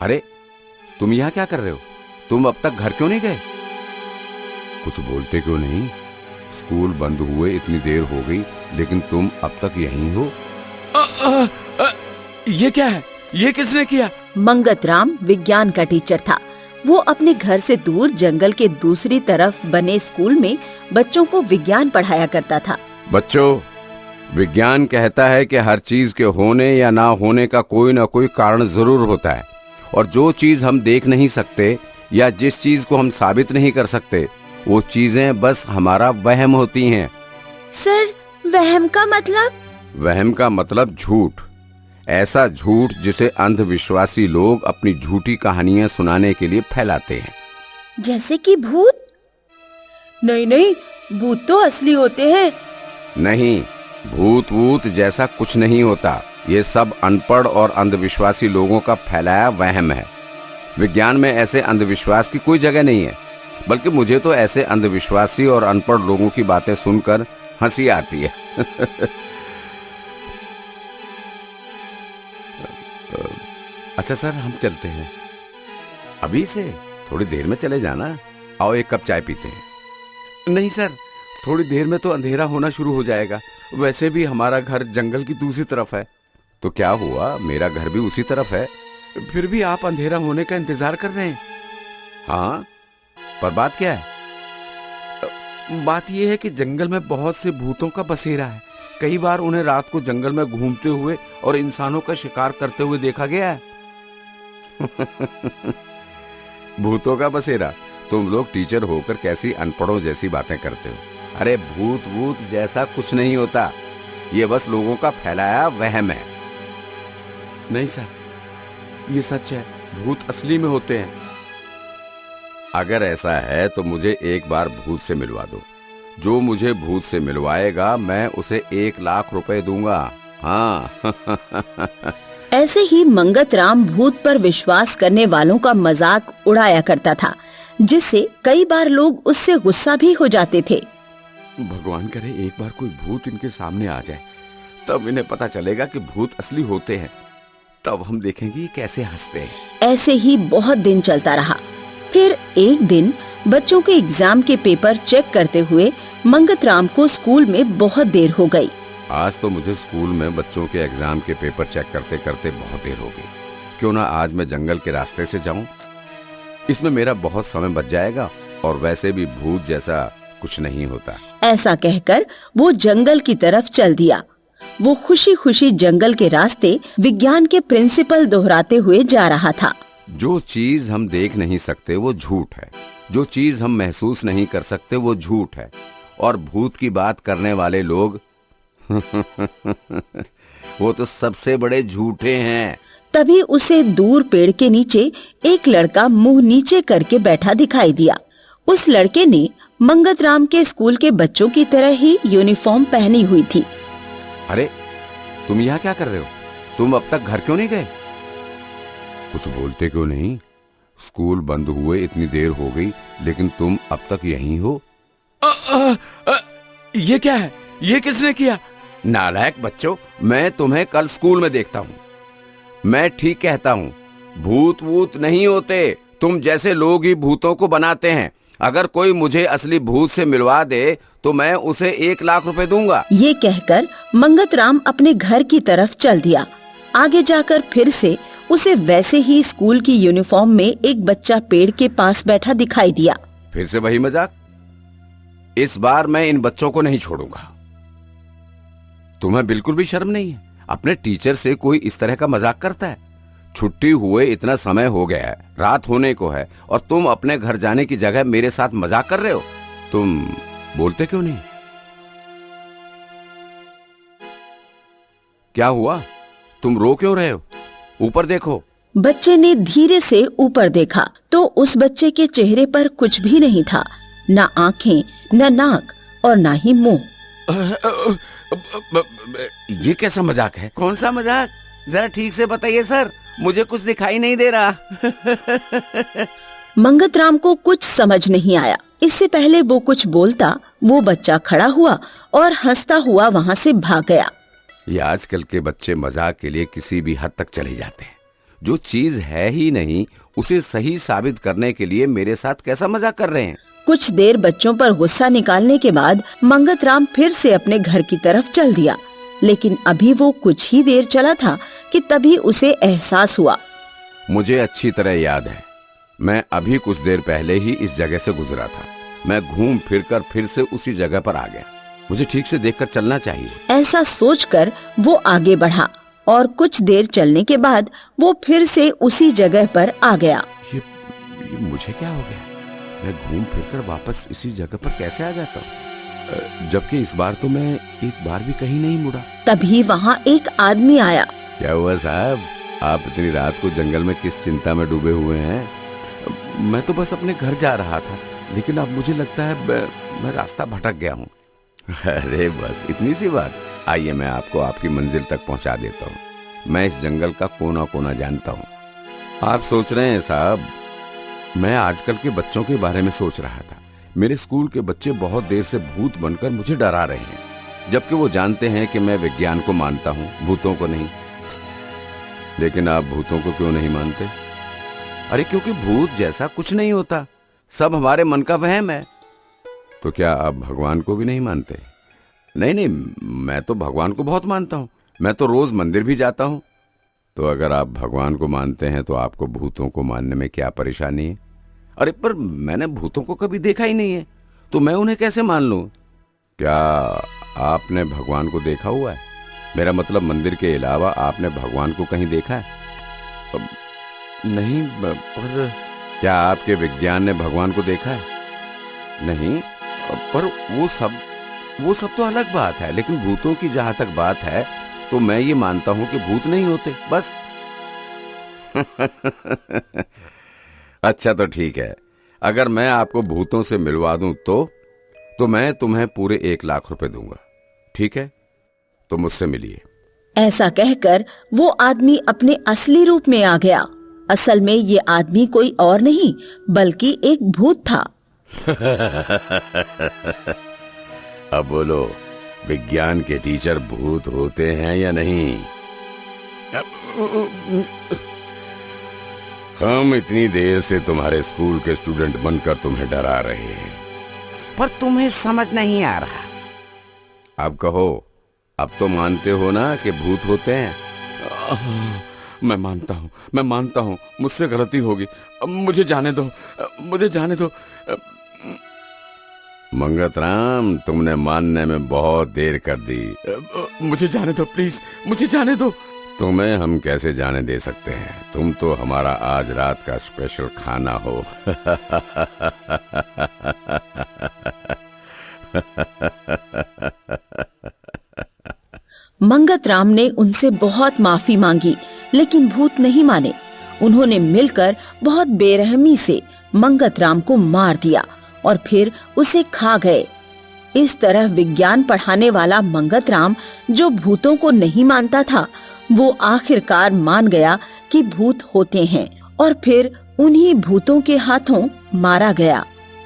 अरे, तुम यहाँ क्या कर रहे हो? तुम अब तक घर क्यों नहीं गए? कुछ बोलते क्यों नहीं? स्कूल बंद हुए इतनी देर हो गई, लेकिन तुम अब तक यहीं हो। ये क्या है? ये किसने किया? मंगतराम विज्ञान का टीचर था। वो अपने घर से दूर जंगल के दूसरी तरफ बने स्कूल में बच्चों को विज्ञान पढ़ाया करता था। बच्चों, विज्ञान कहता है कि हर चीज के होने या ना होने का कोई ना कोई कारण जरूर होता है, और जो चीज हम देख नहीं सकते या जिस चीज को हम साबित नहीं कर सकते, वो चीजें बस हमारा वहम होती हैं। सर, वहम का मतलब? वहम का मतलब झूठ। ऐसा झूठ जिसे अंधविश्वासी लोग अपनी झूठी कहानियां सुनाने के लिए फैलाते हैं। जैसे कि भूत? नहीं नहीं, भूत तो असली होते हैं। नहीं, भूत वूत जैसा कुछ नहीं होता। ये सब अनपढ़ और अंधविश्वासी लोगों का फैलाया वहम है। विज्ञान में ऐसे अंधविश्वास की कोई जगह नहीं है। बल्कि मुझे तो ऐसे अंधविश्वासी और अनपढ़ लोगों की बातें सुनकर हंसी आती है। अच्छा सर, हम चलते हैं। अभी से? थोड़ी देर में चले जाना। आओ एक कप चाय पीते हैं। नहीं सर, थोड़ी देर में तो अंधेरा होना शुरू हो जाएगा। वैसे भी हमारा घर जंगल की दूसरी तरफ है। तो क्या हुआ, मेरा घर भी उसी तरफ है। फिर भी आप अंधेरा होने का इंतजार कर रहे हैं? हाँ, पर बात क्या है? बात यह है कि जंगल में बहुत से भूतों का बसेरा है। कई बार उन्हें रात को जंगल में घूमते हुए और इंसानों का शिकार करते हुए देखा गया है। भूतों का बसेरा? तुम लोग टीचर होकर कैसी अनपढ़ों जैसी बातें करते हो। अरे, भूत भूत जैसा कुछ नहीं होता। ये बस लोगों का फैलाया वहम है। नहीं सर, ये सच है। भूत असली में होते हैं। अगर ऐसा है तो मुझे एक बार भूत से मिलवा दो। जो मुझे भूत से मिलवाएगा, मैं उसे 1 लाख रुपए दूंगा। हाँ। ऐसे ही मंगतराम भूत पर विश्वास करने वालों का मजाक उड़ाया करता था, जिससे कई बार लोग उससे गुस्सा भी हो जाते थे। भगवान करे एक बार कोई भूत इनके सामने आ जाए, तब इन्हें पता चलेगा कि भूत असली होते हैं। तब हम देखेंगे ये कैसे हंसते हैं। ऐसे ही बहुत दिन चलता रहा। फिर एक दिन बच्चों के एग्जाम के पेपर चेक करते हुए मंगतराम को स्कूल में बहुत देर हो गई। आज तो मुझे स्कूल में बच्चों के एग्जाम के पेपर चेक करते करते बहुत देर हो गई। क्यों ना आज मैं जंगल के रास्ते से जाऊं? इसमें मेरा बहुत समय बच जाएगा, और वैसे भी भूत जैसा कुछ नहीं होता। ऐसा कहकर वो जंगल की तरफ चल दिया। वो खुशी खुशी जंगल के रास्ते विज्ञान के प्रिंसिपल दोहराते हुए जा रहा था। जो चीज हम देख नहीं सकते वो झूठ है। जो चीज हम महसूस नहीं कर सकते वो झूठ है। और भूत की बात करने वाले लोग वो तो सबसे बड़े झूठे हैं। तभी उसे दूर पेड़ के नीचे एक लड़का मुंह नीचे करके बैठा दिखाई दिया। उस लड़के ने मंगतराम के स्कूल के बच्चों की तरह ही यूनिफॉर्म पहनी हुई थी। अरे, तुम यहाँ क्या कर रहे हो? तुम अब तक घर क्यों नहीं गए? कुछ बोलते क्यों नहीं? स्कूल बंद हुए इतनी देर हो गई, लेकिन तुम अब तक यहीं हो। ये क्या है? ये किसने किया? नालायक बच्चों, मैं तुम्हें कल स्कूल में देखता हूँ। मैं ठीक कहता हूँ, भूत वूत नहीं होते। तुम जैसे लोग ही भूतों को बनाते हैं। अगर कोई मुझे असली भूत से मिलवा दे तो मैं उसे 1 लाख रुपए दूंगा। ये कहकर मंगतराम अपने घर की तरफ चल दिया। आगे जाकर फिर से उसे वैसे ही स्कूल की यूनिफॉर्म में एक बच्चा पेड़ के पास बैठा दिखाई दिया। फिर से वही मजाक? इस बार मैं इन बच्चों को नहीं छोड़ूंगा। तुम्हें बिल्कुल भी शर्म नहीं है? अपने टीचर से कोई इस तरह का मजाक करता है? छुट्टी हुए इतना समय हो गया है, रात होने को है, और तुम अपने घर जाने की जगह मेरे साथ मजाक कर रहे हो। तुम बोलते क्यों नहीं? क्या हुआ? तुम रो क्यों रहे हो? ऊपर देखो। बच्चे ने धीरे से ऊपर देखा तो उस बच्चे के चेहरे पर कुछ भी नहीं था। न आंखें, न नाक और न ही मुंह। ये कैसा मजाक है? कौन सा मजाक? जरा ठीक से बताइए सर, मुझे कुछ दिखाई नहीं दे रहा। मंगतराम को कुछ समझ नहीं आया। इससे पहले वो कुछ बोलता, वो बच्चा खड़ा हुआ और हंसता हुआ वहाँ से भाग गया। ये आजकल के बच्चे मजाक के लिए किसी भी हद तक चले जाते हैं। जो चीज है ही नहीं उसे सही साबित करने के लिए मेरे साथ कैसा मजाक कर रहे हैं? कुछ देर बच्चों पर गुस्सा निकालने के बाद मंगतराम फिर से अपने घर की तरफ चल दिया। लेकिन अभी वो कुछ ही देर चला था कि तभी उसे एहसास हुआ। मुझे अच्छी तरह याद है, मैं अभी कुछ देर पहले ही इस जगह से गुजरा था। मैं घूम फिरकर फिर से उसी जगह पर आ गया। मुझे ठीक से देखकर चलना चाहिए। ऐसा सोचकर वो आगे बढ़ा और कुछ देर चलने के बाद वो फिर से उसी जगह पर आ गया। ये मुझे क्या हो गया? मैं घूम फिरकर वापस इसी जगह पर कैसे आ जाता हूँ? जबकि इस बार तो मैं एक बार भी कहीं नहीं मुड़ा। तभी वहाँ एक आदमी आया। क्या हुआ साहब? आप इतनी रात को जंगल में किस चिंता में डूबे हुए हैं? मैं तो बस अपने घर जा रहा था, लेकिन अब मुझे लगता है मैं रास्ता भटक गया हूँ। अरे बस इतनी सी बात। आइए मैं आपको आपकी मंजिल तक पहुँचा देता हूँ। मैं इस जंगल का कोना कोना जानता हूँ। आप सोच रहे हैं साहब, मैं आजकल के बच्चों के बारे में सोच रहा था। मेरे स्कूल के बच्चे बहुत देर से भूत बनकर मुझे डरा रहे हैं, जबकि वो जानते हैं कि मैं विज्ञान को मानता हूँ, भूतों को नहीं। लेकिन आप भूतों को क्यों नहीं मानते? अरे क्योंकि भूत जैसा कुछ नहीं होता, सब हमारे मन का वहम है। तो क्या आप भगवान को भी नहीं मानते? नहीं, मैं तो भगवान को बहुत मानता हूँ। मैं तो रोज मंदिर भी जाता हूँ। तो अगर आप भगवान को मानते हैं तो आपको भूतों को मानने में क्या परेशानी है? अरे पर मैंने भूतों को कभी देखा ही नहीं है, तो मैं उन्हें कैसे मान लूं? क्या आपने भगवान को देखा हुआ है? मेरा मतलब मंदिर के अलावा आपने भगवान को कहीं देखा है? नहीं, पर क्या आपके विज्ञान ने भगवान को देखा है? नहीं, पर वो सब तो अलग बात है। लेकिन भूतों की जहां तक बात है तो मैं ये मानता हूं कि भूत नहीं होते, बस। अच्छा तो ठीक है, अगर मैं आपको भूतों से मिलवा दूं तो मैं तुम्हें पूरे 1 लाख रुपए दूंगा, ठीक है? तो मुझसे मिलिए। ऐसा कहकर वो आदमी अपने असली रूप में आ गया। असल में ये आदमी कोई और नहीं बल्कि एक भूत था। अब बोलो, विज्ञान के टीचर भूत होते हैं या नहीं? हम इतनी देर से तुम्हारे स्कूल के स्टूडेंट बनकर तुम्हें डरा रहे हैं, पर तुम्हें समझ नहीं आ रहा। अब कहो, अब तो मानते हो ना कि भूत होते हैं? मैं मानता हूँ, मुझसे गलती होगी। मुझे जाने दो। मंगतराम, तुमने मानने में बहुत देर कर दी। मुझे जाने दो, प्लीज, मुझे जाने दो। तुम्हें हम कैसे जाने दे सकते हैं? तुम तो हमारा आज रात का स्पेशल खाना हो। मंगतराम ने उनसे बहुत माफी मांगी, लेकिन भूत नहीं माने। उन्होंने मिलकर बहुत बेरहमी से मंगतराम को मार दिया और फिर उसे खा गए। इस तरह विज्ञान पढ़ाने वाला मंगतराम, जो भूतों को नहीं मानता था, वो आखिरकार मान गया कि भूत होते हैं और फिर उन्हीं भूतों के हाथों मारा गया।